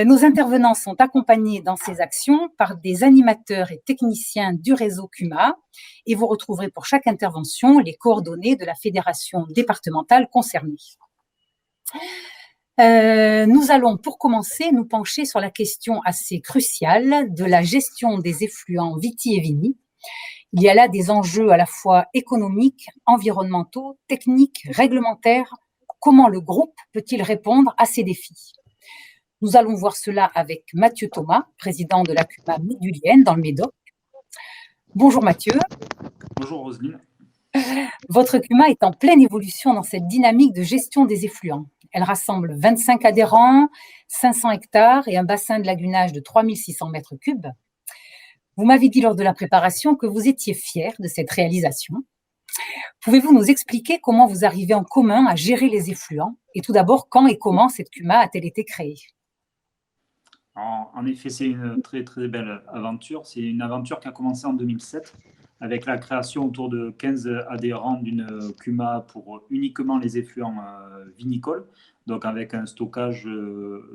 Nos intervenants sont accompagnés dans ces actions par des animateurs et techniciens du réseau CUMA et vous retrouverez pour chaque intervention les coordonnées de la fédération départementale concernée. Nous allons, pour commencer, nous pencher sur la question assez cruciale de la gestion des effluents Viti et Vini. Il y a là des enjeux à la fois économiques, environnementaux, techniques, réglementaires. Comment le groupe peut-il répondre à ces défis ? Nous allons voir cela avec Mathieu Thomas, président de la CUMA Médulienne dans le Médoc. Bonjour Mathieu. Bonjour Roselyne. Votre CUMA est en pleine évolution dans cette dynamique de gestion des effluents. Elle rassemble 25 adhérents, 500 hectares et un bassin de lagunage de 3600 mètres cubes. Vous m'avez dit lors de la préparation que vous étiez fier de cette réalisation. Pouvez-vous nous expliquer comment vous arrivez en commun à gérer les effluents? Et tout d'abord, quand et comment cette CUMA a-t-elle été créée? En effet, c'est une très très belle aventure. C'est une aventure qui a commencé en 2007 avec la création autour de 15 adhérents d'une CUMA pour uniquement les effluents vinicoles, donc avec un stockage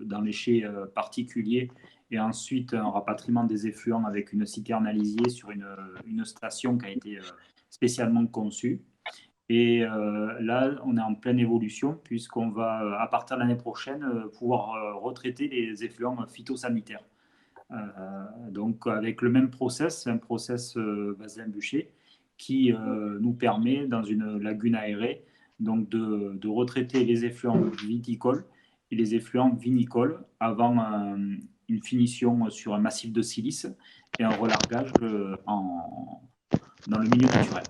dans les chais particuliers et ensuite un rapatriement des effluents avec une citerne à lisier sur une station qui a été spécialement conçue. Et là, on est en pleine évolution puisqu'on va, à partir de l'année prochaine, pouvoir retraiter les effluents phytosanitaires. Donc, avec le même process, un process Vaslin-Bûcher qui nous permet, dans une lagune aérée, donc de retraiter les effluents viticoles et les effluents vinicoles avant une finition sur un massif de silice et un relargage dans le milieu naturel.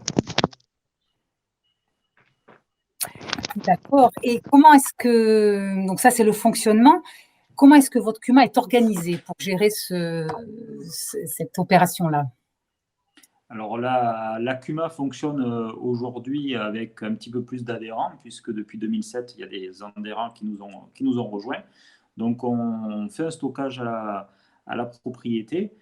D'accord. Et comment est-ce que, donc ça c'est le fonctionnement, comment est-ce que votre CUMA est organisé pour gérer cette opération-là? Alors la CUMA fonctionne aujourd'hui avec un petit peu plus d'adhérents, puisque depuis 2007, il y a des adhérents qui nous ont rejoints. Donc on fait un stockage à la propriété,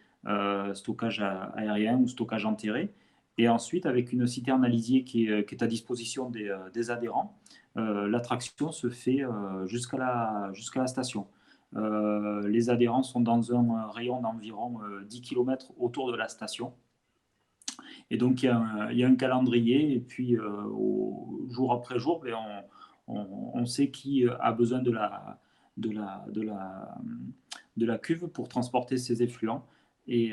stockage aérien ou stockage enterré. Et ensuite, avec une citerne à lisier qui est à disposition des adhérents, l'attraction se fait jusqu'à la station. Les adhérents sont dans un rayon d'environ 10 km autour de la station. Et donc, il y a un calendrier, et puis jour après jour, ben, on sait qui a besoin de la cuve pour transporter ses effluents. Et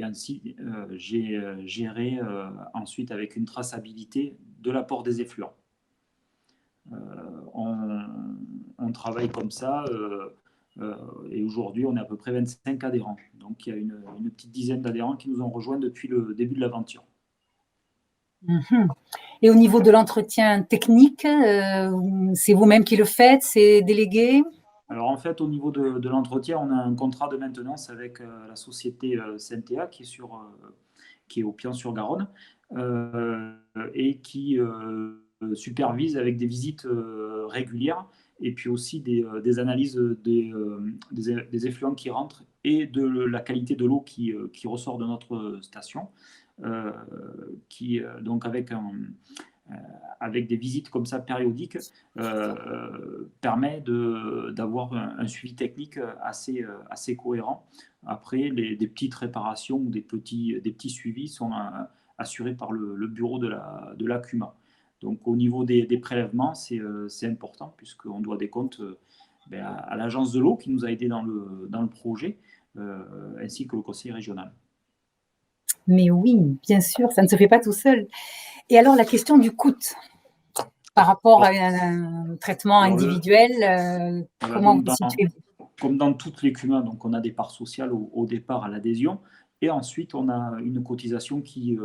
ainsi gérer ensuite avec une traçabilité de l'apport des effluents. On travaille comme ça et aujourd'hui on est à peu près 25 adhérents. Donc il y a une petite dizaine d'adhérents qui nous ont rejoints depuis le début de l'aventure. Et au niveau de l'entretien technique, c'est vous-même qui le faites, c'est délégué? Alors en fait, au niveau de l'entretien, on a un contrat de maintenance avec la société CNTA qui est au Pian-sur-Garonne et qui supervise avec des visites régulières et puis aussi des analyses des effluents qui rentrent et de la qualité de l'eau qui ressort de notre station. Donc avec des visites comme ça périodiques, permet d'avoir un suivi technique assez cohérent. Après, des petites réparations ou des petits suivis sont assurés par le bureau de la CUMA. Donc au niveau des prélèvements, c'est important puisqu'on doit des comptes à l'agence de l'eau qui nous a aidés dans le projet, ainsi que le conseil régional. Mais oui, bien sûr, ça ne se fait pas tout seul. Et alors, la question du coût par rapport à un traitement Alors individuel, voilà, comment donc vous situez-vous? comme dans toutes les CUMA, donc on a des parts sociales au départ à l'adhésion, et ensuite on a une cotisation qui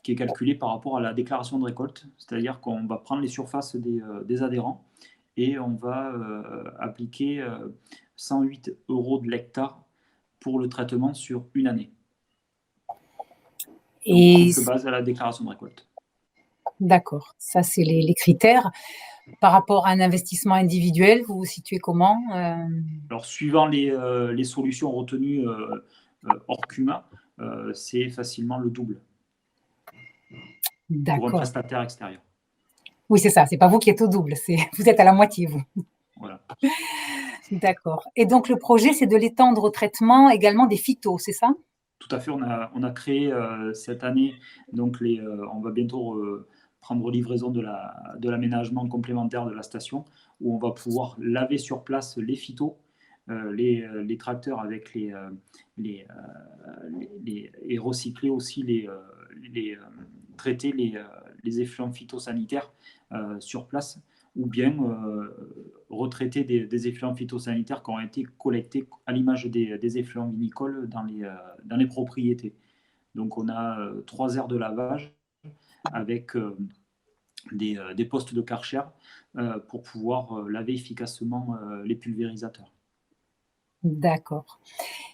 est calculée par rapport à la déclaration de récolte, c'est-à-dire qu'on va prendre les surfaces des adhérents et on va appliquer 108 euros de l'hectare pour le traitement sur une année. Donc on Et se base à la déclaration de récolte. d'accord, ça c'est les critères. Par rapport à un investissement individuel, vous vous situez comment? Alors, suivant les solutions retenues hors CUMA, c'est facilement le double pour un D'accord. prestataire extérieur. Oui, c'est ça, c'est pas vous qui êtes au double, c'est vous êtes à la moitié, vous. Voilà. D'accord. Et donc le projet, c'est de l'étendre au traitement également des phytos, c'est ça? Tout à fait, on a créé cette année, donc on va bientôt prendre livraison de l'aménagement complémentaire de la station, où on va pouvoir laver sur place les phytos, les tracteurs avec et recycler aussi traiter les effluents phytosanitaires sur place, ou bien retraiter des effluents phytosanitaires qui ont été collectés à l'image des effluents vinicoles dans les propriétés. Donc on a 3 aires de lavage avec des postes de Karcher pour pouvoir laver efficacement les pulvérisateurs. D'accord.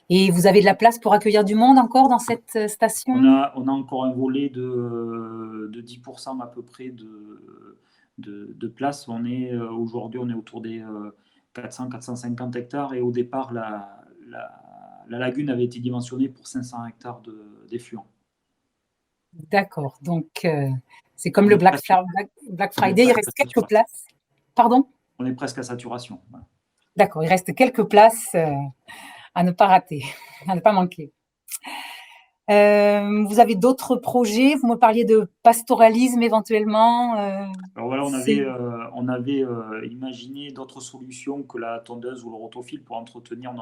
Et vous avez de la place pour accueillir du monde encore dans cette On station? a, on a encore un volet de 10% à peu près de place. Aujourd'hui, on est autour des 400-450 hectares et au départ, la lagune avait été dimensionnée pour 500 hectares d'effluents. D'accord. Donc, c'est comme On le est presque, Black on est Friday, il presque reste à quelques saturation. places. Pardon? On est presque à saturation. Voilà. D'accord, il reste quelques places à ne pas rater, à ne pas manquer. Vous avez d'autres projets? Vous me parliez de pastoralisme éventuellement. Alors voilà, C'est on avait imaginé d'autres solutions que la tondeuse ou le rotophile pour entretenir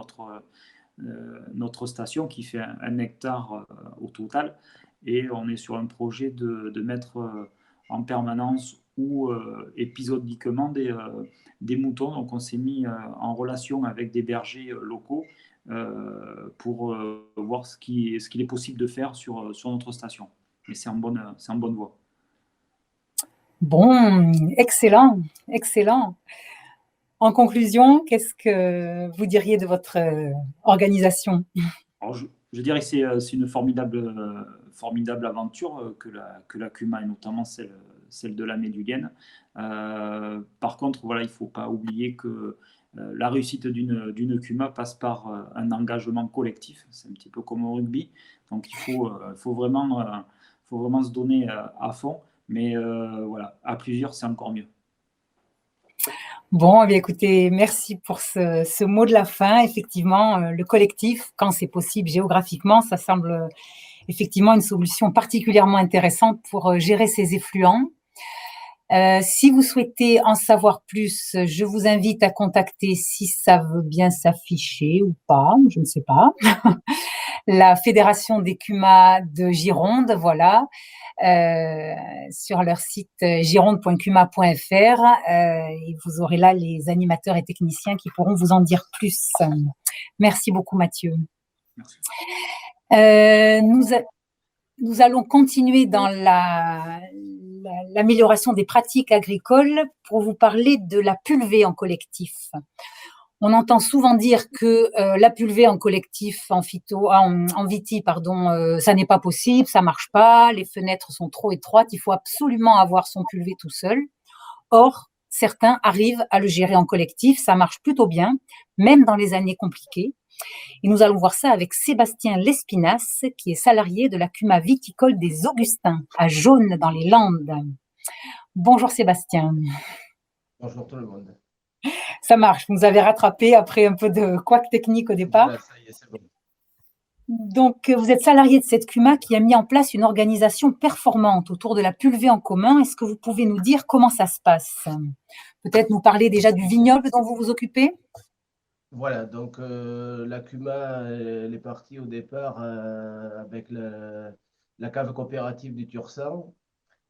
notre station qui fait 1 hectare au total. Et on est sur un projet de mettre en permanence ou épisodiquement des moutons. Donc on s'est mis en relation avec des bergers locaux pour voir ce qu'il est possible de faire sur notre station. Et c'est en bonne voie. bon, excellent, excellent. En conclusion, qu'est-ce que vous diriez de votre organisation? Alors, je dirais que c'est une formidable aventure que la CUMA et notamment celle de la Médugaine. Par contre, voilà, il ne faut pas oublier que la réussite d'une CUMA passe par un engagement collectif. C'est un petit peu comme au rugby. Donc, faut vraiment se donner à fond. Mais voilà, à plusieurs, c'est encore mieux. Bon, eh bien, écoutez, merci pour ce mot de la fin. Effectivement, le collectif, quand c'est possible géographiquement, ça semble effectivement une solution particulièrement intéressante pour gérer ces effluents. Si vous souhaitez en savoir plus, je vous invite à contacter, si ça veut bien s'afficher ou pas, je ne sais pas, la Fédération des CUMA de Gironde, voilà, sur leur site gironde.cuma.fr, et vous aurez là les animateurs et techniciens qui pourront vous en dire plus. Merci beaucoup, Mathieu. Merci. Euh, nous, nous allons continuer dans l'amélioration des pratiques agricoles pour vous parler de la pulvée en collectif. On entend souvent dire que la pulvée en collectif, en viti, pardon, ça n'est pas possible, ça marche pas, les fenêtres sont trop étroites, il faut absolument avoir son pulvé tout seul. Or, certains arrivent à le gérer en collectif, ça marche plutôt bien, même dans les années compliquées. Et nous allons voir ça avec Sébastien Lespinasse, qui est salarié de la CUMA viticole des Augustins, à Jaune, dans les Landes. Bonjour Sébastien. Bonjour tout le monde. Ça marche, vous nous avez rattrapé après un peu de couac technique au départ. Voilà, ça y est, c'est bon. Donc, vous êtes salarié de cette CUMA qui a mis en place une organisation performante autour de la pulvée en commun. Est-ce que vous pouvez nous dire comment ça se passe? Peut-être nous parler déjà du vignoble dont vous vous occupez? Voilà, donc la CUMA, elle est partie au départ avec la cave coopérative du Tursan,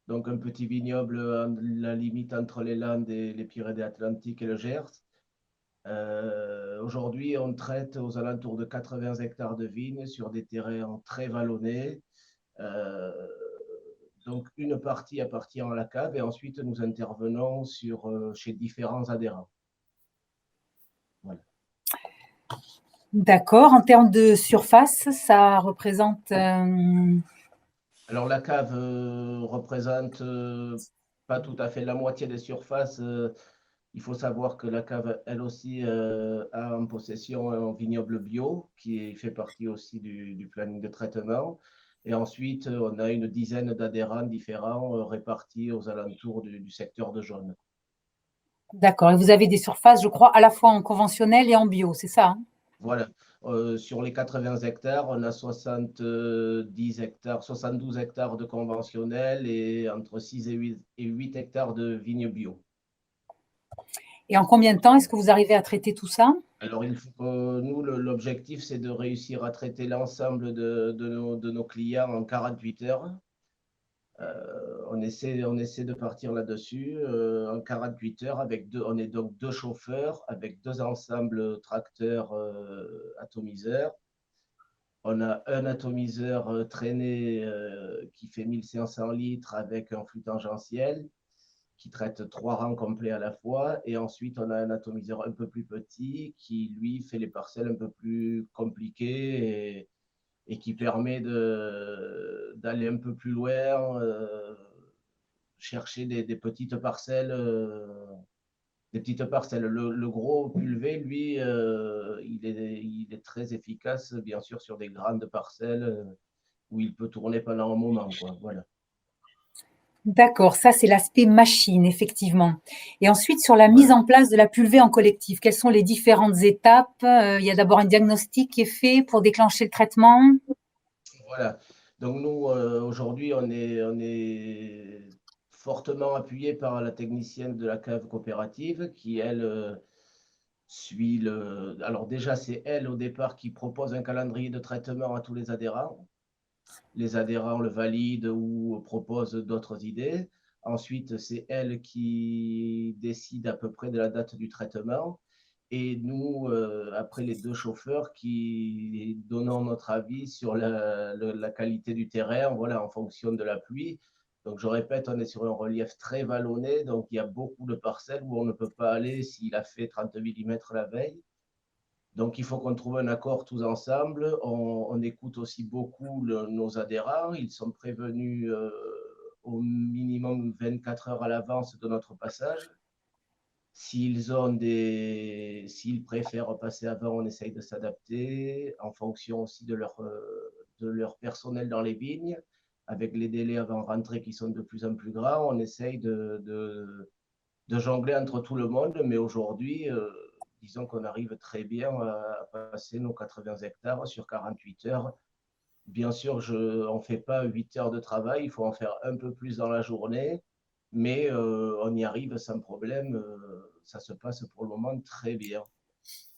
donc un petit vignoble à la limite entre les Landes et les Pyrénées-Atlantiques et le Gers. Aujourd'hui, on traite aux alentours de 80 hectares de vignes sur des terrains très vallonnés. Euh, donc, une partie appartient à la cave et ensuite nous intervenons chez différents adhérents. Voilà. D'accord. En termes de surface, ça représente Alors, la cave représente pas tout à fait la moitié des surfaces. Il faut savoir que la cave, elle aussi, a en possession un vignoble bio qui fait partie aussi du planning de traitement. Et ensuite, on a une dizaine d'adhérents différents répartis aux alentours du secteur de Jaune. d'accord. Et vous avez des surfaces, je crois, à la fois en conventionnel et en bio, c'est ça, hein? Voilà. Sur les 80 hectares, on a 70 hectares, 72 hectares de conventionnel et entre 6 et 8 hectares de vignes bio. Et en combien de temps est-ce que vous arrivez à traiter tout ça? Alors, il faut que nous, l'objectif, c'est de réussir à traiter l'ensemble de nos clients en 48 heures. On essaie de partir là-dessus en 48 heures on est donc deux chauffeurs avec deux ensembles tracteurs atomiseurs. On a un atomiseur traîné qui fait 1500 litres avec un flux tangentiel qui traite trois rangs complets à la fois. Et ensuite, on a un atomiseur un peu plus petit qui, lui, fait les parcelles un peu plus compliquées et qui permet d'aller un peu plus loin, chercher des petites parcelles. Des petites parcelles. Le gros pulvé, lui, il est très efficace, bien sûr, sur des grandes parcelles où il peut tourner pendant un moment, quoi. Voilà. D'accord, ça c'est l'aspect machine, effectivement. Et ensuite, sur la mise Voilà. en place de la pulvée en collectif, quelles sont les différentes étapes? Il y a d'abord un diagnostic qui est fait pour déclencher le traitement. Voilà. Donc nous, aujourd'hui, on est fortement appuyé par la technicienne de la cave coopérative qui, elle, suit le... Alors déjà, c'est elle au départ qui propose un calendrier de traitement à tous les adhérents. Les adhérents le valident ou proposent d'autres idées. Ensuite, c'est elle qui décide à peu près de la date du traitement. Et nous, après les deux chauffeurs qui donnons notre avis sur la qualité du terrain, voilà, en fonction de la pluie. Donc, je répète, on est sur un relief très vallonné, donc il y a beaucoup de parcelles où on ne peut pas aller s'il a fait 30 mm la veille. Donc, il faut qu'on trouve un accord tous ensemble. On écoute aussi beaucoup nos adhérents. Ils sont prévenus au minimum 24 heures à l'avance de notre passage. S'ils préfèrent passer avant, on essaye de s'adapter en fonction aussi de leur personnel dans les vignes. Avec les délais avant rentrée qui sont de plus en plus grands, on essaye de jongler entre tout le monde. Mais aujourd'hui, disons qu'on arrive très bien à passer nos 80 hectares sur 48 heures. Bien sûr, on ne fait pas 8 heures de travail, il faut en faire un peu plus dans la journée, mais on y arrive sans problème. Ça se passe pour le moment très bien.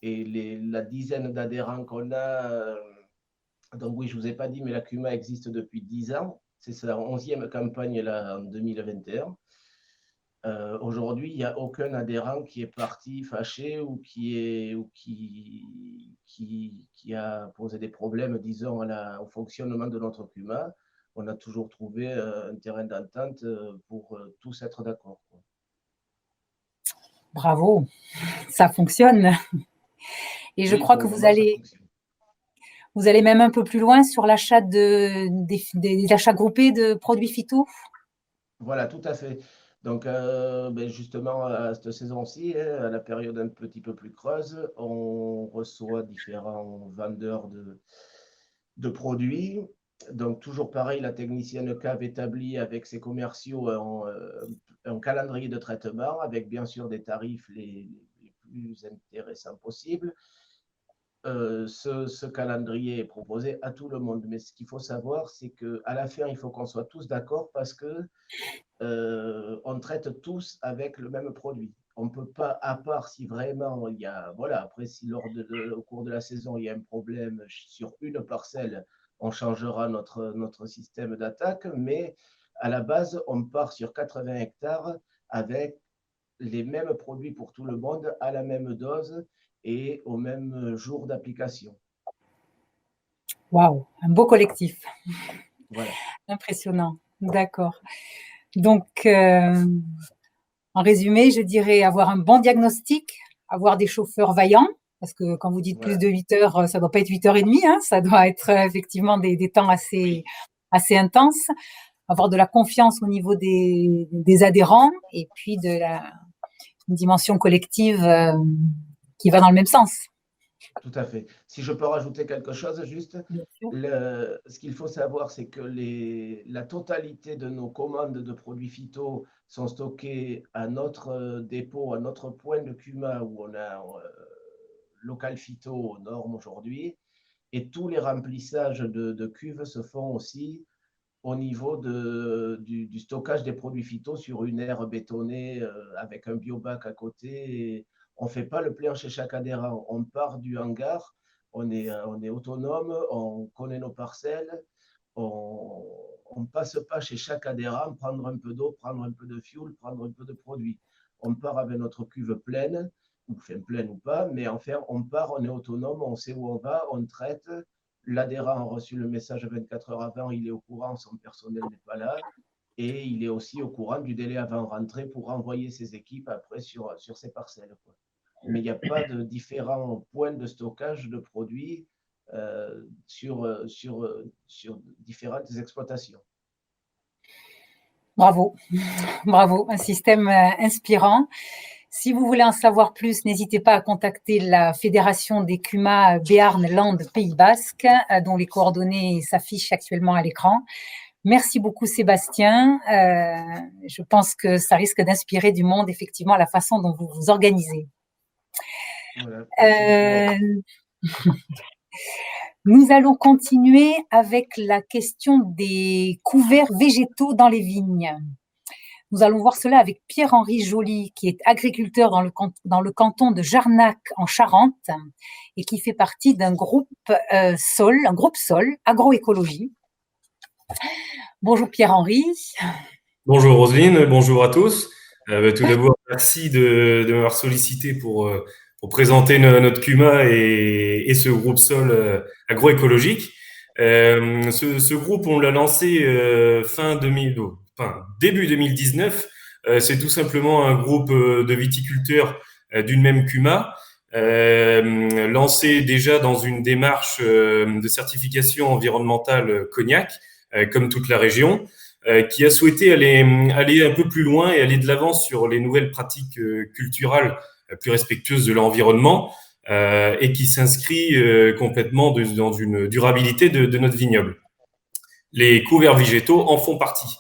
Et la dizaine d'adhérents qu'on a, donc oui, je ne vous ai pas dit, mais la CUMA existe depuis 10 ans. C'est sa 11e campagne là, en 2021. Aujourd'hui, il n'y a aucun adhérent qui est parti fâché ou qui a posé des problèmes, disons, au fonctionnement de notre CUMA. On a toujours trouvé un terrain d'entente pour tous être d'accord. Bravo, ça fonctionne. Et je Oui, crois pour que le moment, ça fonctionne. vous allez même un peu plus loin sur l'achat des achats groupés de produits phyto. Voilà, tout à fait. Donc, ben justement, à cette saison-ci, à la période un petit peu plus creuse, on reçoit différents vendeurs de produits. Donc, toujours pareil, la technicienne cave établit avec ses commerciaux un calendrier de traitement avec bien sûr des tarifs les plus intéressants possibles. Ce calendrier est proposé à tout le monde. Mais ce qu'il faut savoir, c'est qu'à la fin, il faut qu'on soit tous d'accord parce que on traite tous avec le même produit. on ne peut pas, à part si vraiment il y a, voilà, après si au cours de la saison il y a un problème sur une parcelle, on changera notre système d'attaque, mais à la base, on part sur 80 hectares avec les mêmes produits pour tout le monde, à la même dose et au même jour d'application. Waouh, un beau collectif. Voilà. Impressionnant. D'accord. Donc, en résumé, je dirais avoir un bon diagnostic, avoir des chauffeurs vaillants, parce que quand vous dites Voilà. plus de 8 heures, ça ne doit pas être 8h30, hein, ça doit être effectivement des temps assez intenses. Avoir de la confiance au niveau des adhérents et puis une dimension collective qui va dans le même sens. Tout à fait. Si je peux rajouter quelque chose, juste, Bien sûr. ce qu'il faut savoir, c'est que la totalité de nos commandes de produits phyto sont stockées à notre dépôt, à notre point de CUMA où on a local phyto aux normes aujourd'hui. Et tous les remplissages de cuves se font aussi au niveau du stockage des produits phyto sur une aire bétonnée avec un biobac à côté. Et on ne fait pas le plein chez chaque adhérent. On part du hangar, on est autonome, on connaît nos parcelles, on ne passe pas chez chaque adhérent, prendre un peu d'eau, prendre un peu de fuel, prendre un peu de produit. On part avec notre cuve pleine, ou pleine ou pas, mais enfin, on part, on est autonome, on sait où on va, on traite. L'adhérent a reçu le message 24 heures avant, il est au courant, son personnel n'est pas là. Et il est aussi au courant du délai avant rentrée pour envoyer ses équipes après sur ses parcelles, quoi. Mais il n'y a pas de différents points de stockage de produits sur différentes exploitations. Bravo, bravo, un système inspirant. Si vous voulez en savoir plus, n'hésitez pas à contacter la Fédération des CUMA Béarn Land Pays Basque, dont les coordonnées s'affichent actuellement à l'écran. Merci beaucoup Sébastien. Je pense que ça risque d'inspirer du monde, effectivement, la façon dont vous vous organisez. Voilà, nous allons continuer avec la question des couverts végétaux dans les vignes. Nous allons voir cela avec Pierre-Henri Joly, qui est agriculteur dans le canton de Jarnac en Charente et qui fait partie d'un groupe SOL agroécologie. Bonjour Pierre-Henri. Bonjour Roselyne, bonjour à tous. Tout d'abord, merci de m'avoir sollicité pour présenter notre CUMA et ce groupe SOL agroécologique. Ce groupe, on l'a lancé début 2019. C'est tout simplement un groupe de viticulteurs d'une même CUMA, lancé déjà dans une démarche de certification environnementale cognac, comme toute la région, qui a souhaité aller un peu plus loin et aller de l'avant sur les nouvelles pratiques culturales plus respectueuses de l'environnement et qui s'inscrit complètement dans une durabilité de notre vignoble. Les couverts végétaux en font partie.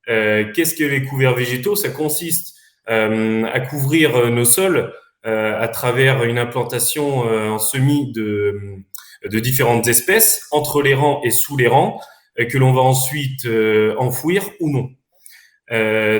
Qu'est-ce que les couverts végétaux? Ça consiste à couvrir nos sols à travers une implantation en semis de différentes espèces entre les rangs et sous les rangs, que l'on va ensuite enfouir ou non.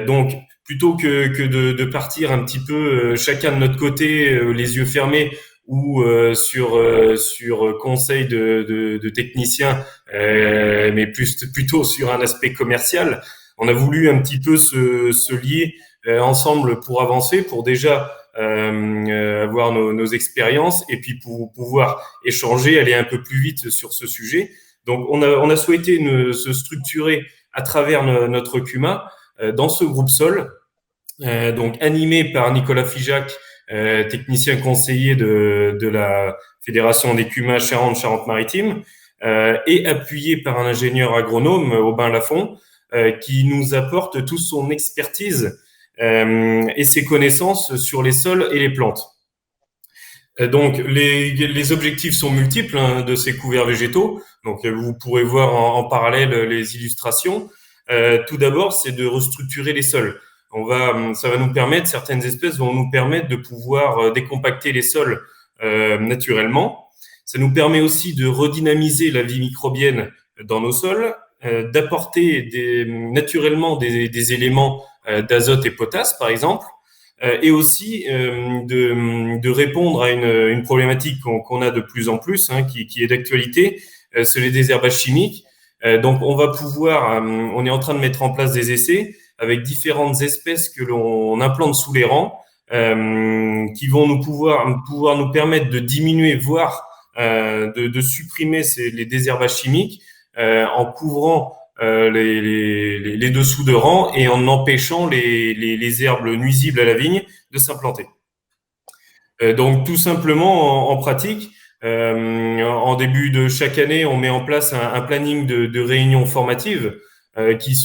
Donc, plutôt que de partir un petit peu chacun de notre côté, les yeux fermés, ou sur conseil de techniciens, mais plutôt sur un aspect commercial, on a voulu un petit peu se lier ensemble pour avancer, pour déjà avoir nos expériences et puis pour pouvoir échanger, aller un peu plus vite sur ce sujet. Donc, on a souhaité se structurer à travers notre CUMA dans ce groupe SOL, donc animé par Nicolas Figeac, technicien conseiller de la Fédération des CUMA Charente-Maritime, et appuyé par un ingénieur agronome, Aubin Lafont, qui nous apporte toute son expertise et ses connaissances sur les sols et les plantes. Donc, les objectifs sont multiples de ces couverts végétaux. Donc, vous pourrez voir en parallèle les illustrations. Tout d'abord, c'est de restructurer les sols. Ça va nous permettre, certaines espèces vont nous permettre de pouvoir décompacter les sols naturellement. Ça nous permet aussi de redynamiser la vie microbienne dans nos sols, d'apporter naturellement des éléments d'azote et potasse, par exemple. et aussi de répondre à une problématique qu'on a de plus en plus, qui est d'actualité, c'est les désherbages chimiques. Donc, on est en train de mettre en place des essais avec différentes espèces que l'on implante sous les rangs, qui vont pouvoir nous permettre de diminuer, voire de supprimer les désherbages chimiques en couvrant les dessous de rang et en empêchant les herbes nuisibles à la vigne de s'implanter. Donc, tout simplement, en pratique, en début de chaque année, on met en place un planning de réunions formatives qui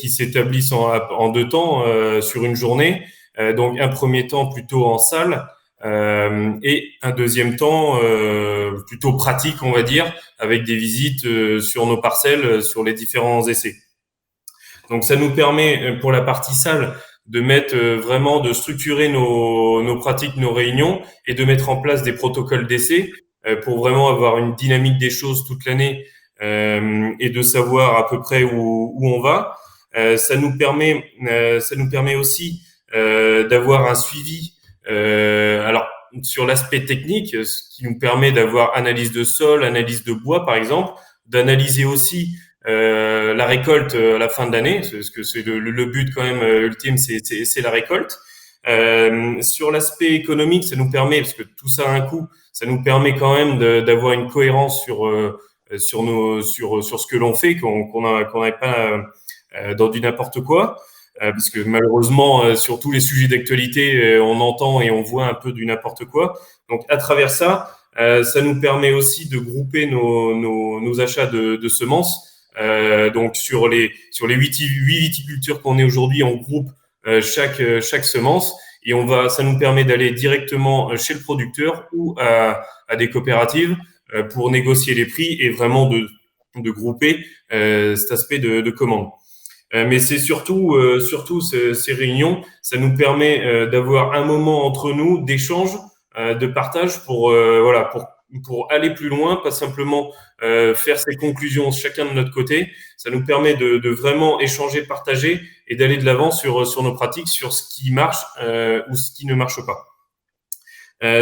s'établissent en 2 temps sur une journée. Donc, un premier temps plutôt en salle et un deuxième temps plutôt pratique, on va dire, avec des visites sur nos parcelles, sur les différents essais. Donc, ça nous permet, pour la partie salle, de mettre vraiment, de structurer nos pratiques, nos réunions et de mettre en place des protocoles d'essai pour vraiment avoir une dynamique des choses toute l'année et de savoir à peu près où on va. Ça nous permet aussi d'avoir un suivi. Alors, sur l'aspect technique, ce qui nous permet d'avoir analyse de sol, analyse de bois, par exemple, d'analyser aussi la récolte à la fin de l'année, parce que c'est le but quand même ultime, c'est la récolte. Sur l'aspect économique, ça nous permet, parce que tout ça a un coût, ça nous permet quand même d'avoir une cohérence sur ce que l'on fait, qu'on n'aille pas dans du n'importe quoi. Parce que malheureusement, sur tous les sujets d'actualité, on entend et on voit un peu du n'importe quoi. Donc, à travers ça, ça nous permet aussi de grouper nos achats de semences. Donc, sur les 8 viticultures qu'on est aujourd'hui, on groupe chaque semence et ça nous permet d'aller directement chez le producteur ou à des coopératives pour négocier les prix et vraiment de grouper cet aspect de commande. Mais c'est surtout ces réunions, ça nous permet d'avoir un moment entre nous d'échange, de partage pour aller plus loin, pas simplement faire ces conclusions chacun de notre côté. Ça nous permet de vraiment échanger, partager et d'aller de l'avant sur nos pratiques, sur ce qui marche ou ce qui ne marche pas.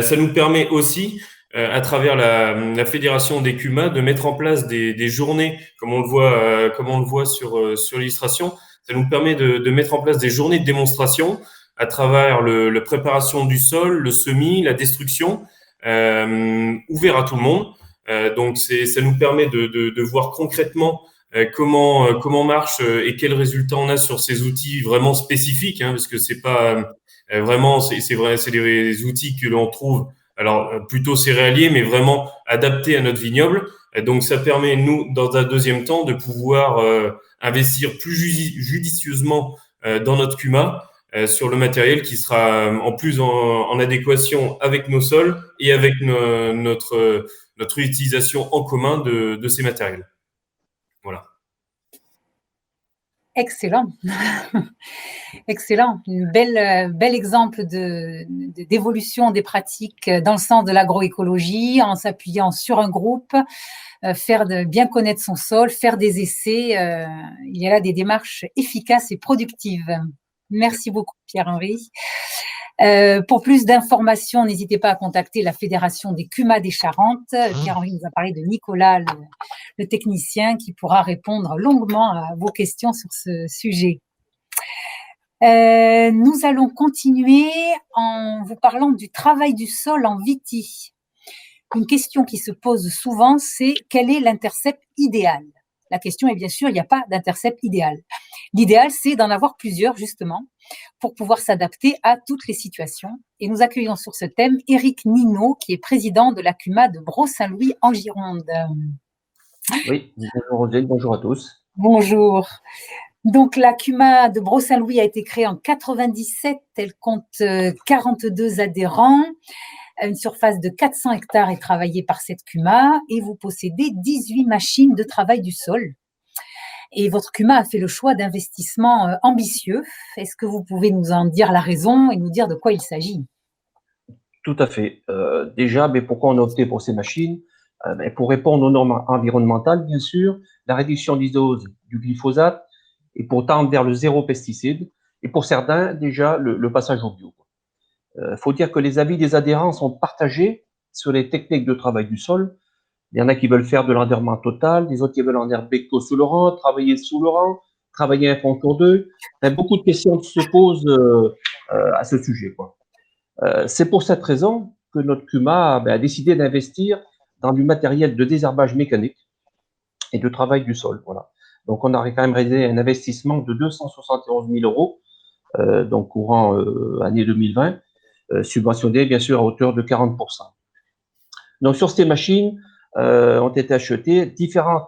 Ça nous permet aussi à travers la fédération des CUMA de mettre en place des journées, comme on le voit sur l'illustration. Ça nous permet de mettre en place des journées de démonstration à travers la préparation du sol, le semis, la destruction, ouvert à tout le monde. Donc ça nous permet de voir concrètement comment marche et quels résultats on a sur ces outils vraiment spécifiques, parce que c'est pas vraiment, c'est vrai, c'est des outils que l'on trouve alors plutôt céréaliers, mais vraiment adaptés à notre vignoble. Donc ça permet, nous, dans un deuxième temps, de pouvoir investir plus judicieusement dans notre CUMA sur le matériel qui sera en plus en adéquation avec nos sols et avec notre utilisation en commun de ces matériels. Voilà. Excellent. Excellent. Un bel exemple d'évolution des pratiques dans le sens de l'agroécologie, en s'appuyant sur un groupe, bien connaître son sol, faire des essais. Il y a là des démarches efficaces et productives. Merci beaucoup, Pierre-Henri. Pour plus d'informations, n'hésitez pas à contacter la Fédération des CUMA des Charentes. Pierre-Henri nous a parlé de Nicolas, le technicien, qui pourra répondre longuement à vos questions sur ce sujet. Nous allons continuer en vous parlant du travail du sol en vitie. Une question qui se pose souvent, c'est quel est l'intercept idéal ? La question est bien sûr, il n'y a pas d'intercept idéal. L'idéal, c'est d'en avoir plusieurs, justement, pour pouvoir s'adapter à toutes les situations. Et nous accueillons sur ce thème Éric Ninot, qui est président de la CUMA de Brault-Saint-Louis en Gironde. Oui, bonjour Odile, bonjour à tous. Bonjour. Donc, la CUMA de Brault-Saint-Louis a été créée en 1997. Elle compte 42 adhérents. Une surface de 400 hectares est travaillée par cette CUMA et vous possédez 18 machines de travail du sol. Et votre CUMA a fait le choix d'investissements ambitieux. Est-ce que vous pouvez nous en dire la raison et nous dire de quoi il s'agit ? Tout à fait. Déjà, pourquoi on a opté pour ces machines ? Pour répondre aux normes environnementales, bien sûr, la réduction des doses du glyphosate et pour tendre vers le zéro pesticide. et pour certains, déjà, le passage au bio. Faut dire que les avis des adhérents sont partagés sur les techniques de travail du sol. Il y en a qui veulent faire de l'enherbement total, des autres qui veulent enherber qu'au sous le rang, travailler sous le rang, travailler un contour d'eux. Beaucoup de questions se posent à ce sujet, quoi. C'est pour cette raison que notre CUMA a décidé d'investir dans du matériel de désherbage mécanique et de travail du sol. Voilà. Donc, on a quand même réalisé un investissement de 271 000 euros, donc courant année 2020, subventionné bien sûr à hauteur de 40%. Donc, sur ces machines ont été achetées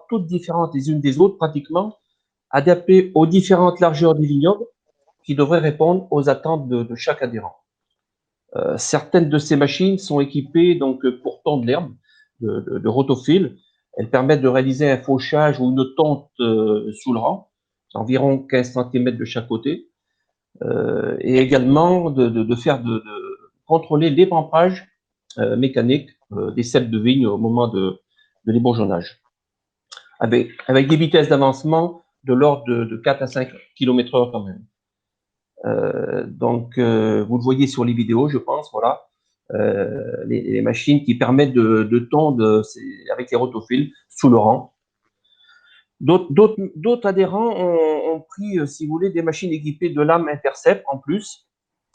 toutes différentes les unes des autres, pratiquement, adaptées aux différentes largeurs du vignoble qui devraient répondre aux attentes de chaque adhérent. Certaines de ces machines sont équipées donc pour tondre l'herbe de rotofil. Elles permettent de réaliser un fauchage ou une tonte sous le rang, environ 15 cm de chaque côté, et également de contrôler l'épampage mécanique des ceps de vigne au moment de l'ébourgeonnage, avec des vitesses d'avancement de l'ordre de 4 à 5 km/h quand même. Donc, vous le voyez sur les vidéos, je pense, voilà, les machines qui permettent de tondre avec les rotofils sous le rang. D'autres adhérents ont pris, si vous voulez, des machines équipées de lames intercept en plus,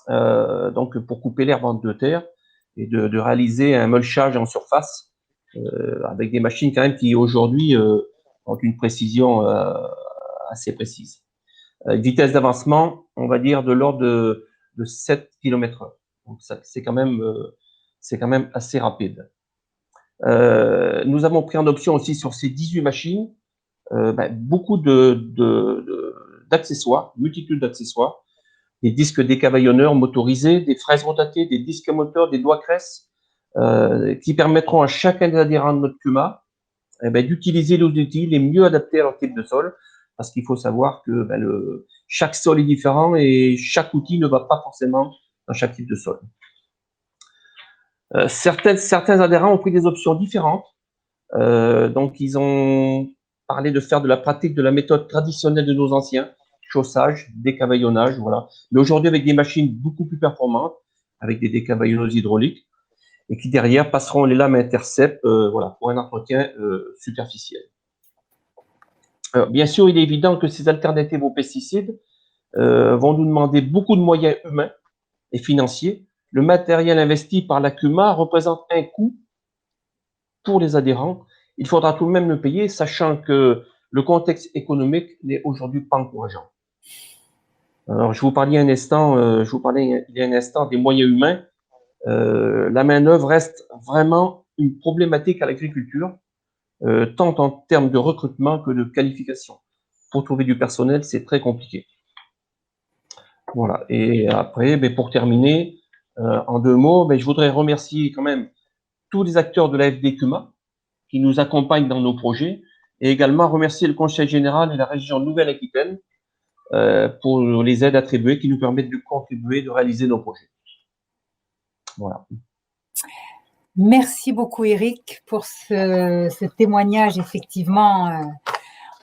donc pour couper l'herbe en deux terres et de réaliser un mulchage en surface avec des machines quand même qui aujourd'hui ont une précision assez précise. Vitesse d'avancement, on va dire de l'ordre de 7 km/h. Donc c'est quand même assez rapide. Nous avons pris en option aussi sur ces 18 machines beaucoup d'accessoires, multitude d'accessoires, des disques décavaillonneurs motorisés, des fraises rotatées, des disques moteurs, des doigts cresse, qui permettront à chacun des adhérents de notre CUMA d'utiliser les outils les mieux adaptés à leur type de sol, parce qu'il faut savoir que chaque sol est différent et chaque outil ne va pas forcément dans chaque type de sol. Certains adhérents ont pris des options différentes. Donc, ils ont parlé de faire de la pratique de la méthode traditionnelle de nos anciens, chaussage, décavaillonnage, voilà. Mais aujourd'hui, avec des machines beaucoup plus performantes, avec des décavaillonneuses hydrauliques, et qui derrière passeront les lames intercept voilà, pour un entretien superficiel. Alors, bien sûr, il est évident que ces alternatives aux pesticides vont nous demander beaucoup de moyens humains et financiers. Le matériel investi par la CUMA représente un coût pour les adhérents. Il faudra tout de même le payer, sachant que le contexte économique n'est aujourd'hui pas encourageant. Alors, je vous parlais il y a un instant des moyens humains. La main-d'œuvre reste vraiment une problématique à l'agriculture, tant en termes de recrutement que de qualification. Pour trouver du personnel, c'est très compliqué. Voilà. Et après, pour terminer, en 2 mots, je voudrais remercier quand même tous les acteurs de la FD-CUMA qui nous accompagnent dans nos projets, et également remercier le Conseil général et la région Nouvelle-Aquitaine pour les aides attribuées qui nous permettent de contribuer, de réaliser nos projets. Voilà. Merci beaucoup, Eric, pour ce témoignage. Effectivement,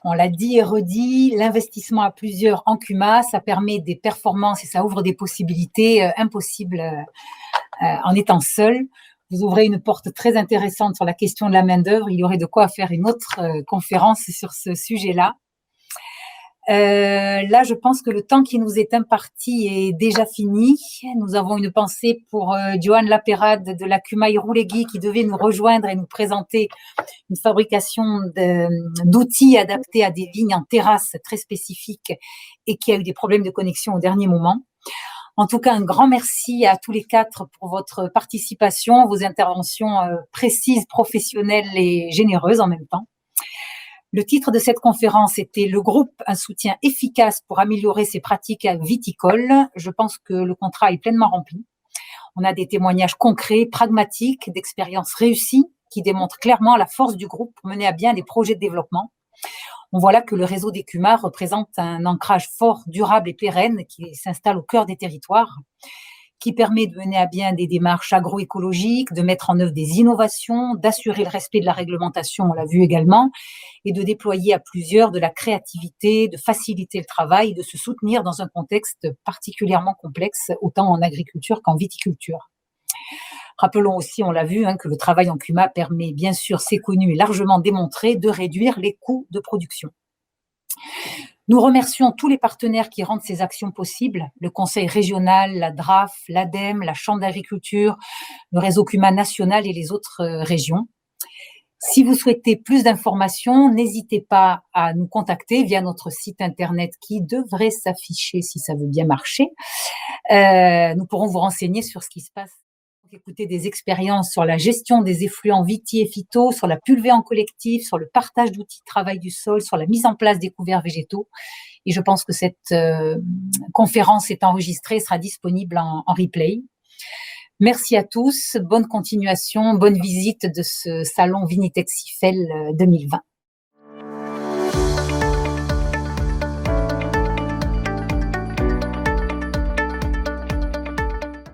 on l'a dit et redit, l'investissement à plusieurs en CUMA, ça permet des performances et ça ouvre des possibilités impossibles en étant seul. Vous ouvrez une porte très intéressante sur la question de la main-d'œuvre. Il y aurait de quoi faire une autre conférence sur ce sujet-là. Là, je pense que le temps qui nous est imparti est déjà fini. Nous avons une pensée pour Johan Lapérade de la CUMA Irouléguy qui devait nous rejoindre et nous présenter une fabrication d'outils adaptés à des vignes en terrasse très spécifiques et qui a eu des problèmes de connexion au dernier moment. En tout cas, un grand merci à tous les 4 pour votre participation, vos interventions précises, professionnelles et généreuses en même temps. Le titre de cette conférence était « Le groupe, un soutien efficace pour améliorer ses pratiques viticoles ». Je pense que le contrat est pleinement rempli. On a des témoignages concrets, pragmatiques, d'expériences réussies qui démontrent clairement la force du groupe pour mener à bien des projets de développement. On voit là que le réseau des CUMA représente un ancrage fort, durable et pérenne qui s'installe au cœur des territoires. qui permet de mener à bien des démarches agroécologiques, de mettre en œuvre des innovations, d'assurer le respect de la réglementation, on l'a vu également, et de déployer à plusieurs de la créativité, de faciliter le travail, de se soutenir dans un contexte particulièrement complexe, autant en agriculture qu'en viticulture. Rappelons aussi, on l'a vu, que le travail en CUMA permet, bien sûr, c'est connu et largement démontré, de réduire les coûts de production. Nous remercions tous les partenaires qui rendent ces actions possibles, le Conseil régional, la DRAF, l'ADEME, la Chambre d'agriculture, le réseau CUMA national et les autres régions. Si vous souhaitez plus d'informations, n'hésitez pas à nous contacter via notre site internet qui devrait s'afficher si ça veut bien marcher. Nous pourrons vous renseigner sur ce qui se passe. Écouter des expériences sur la gestion des effluents viti et phyto, sur la pulvée en collectif, sur le partage d'outils de travail du sol, sur la mise en place des couverts végétaux. Et je pense que cette conférence est enregistrée et sera disponible en replay. Merci à tous, bonne continuation, bonne visite de ce salon Vinitex IFEL 2020.